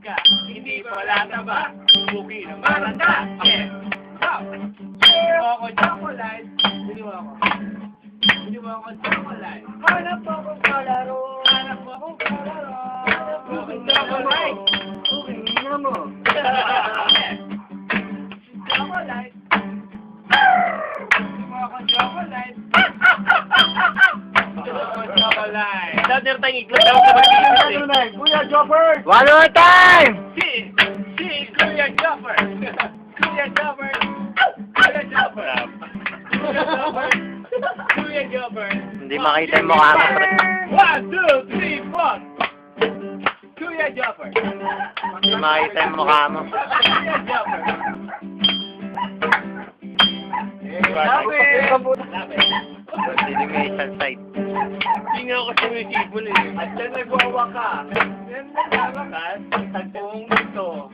ka, hindi pala taba. Buki ng malanda. Yeah. Bili mo ako chocolate. Bili mo ako. Bili mo ako chocolate. Hanap ako kalaro. Hanap ako kalaro. Hanap ako chocolate. Okay, hindi mo. Chocolate. Bili mo ako chocolate. Chocolate. Dader tayong iglap daw sa mag-iisip. Kuya Jopper! One more time! Si Kuya Jopper. Kuya Jopper. Kuya Jopper. Kuya Jopper. Kuya Jopper. Hindi makita yung mukha mo, pre. 1, 2, 3, 4. Kuya Jopper. Hindi makita yung mukha mo. Kuya Jopper. Continuation site. Hindi nga ako sumisipol eh. At yan nagwawa ka. Yan nagwawa ka. Tagpong ito.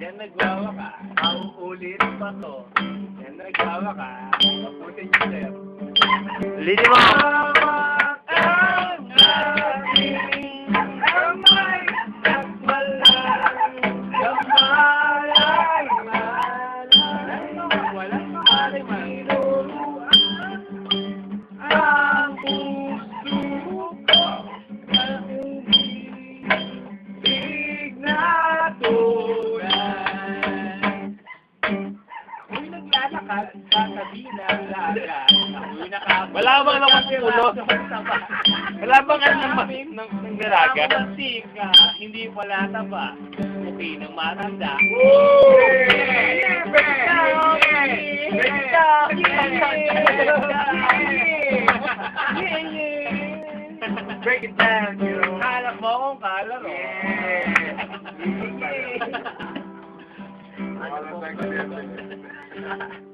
Yan nagwawa ka. Ang ulit pa to. Yan nagwawa ka. Mabutin niyo sir. Lili mo! Hawak ang aking kamay at malang kamalay walang mahalay maluruan ang puso ko na hindi natunay. Ako'y naglalakad sa tabi ng lagat. Ako'y nakapagod. Wala bang lakas ulo? Wala bang ano ng dalaga? Ka, hindi pala taba. Buki ng matanda. Break it down, you know. Hanap mo akong kalaro. Yeah.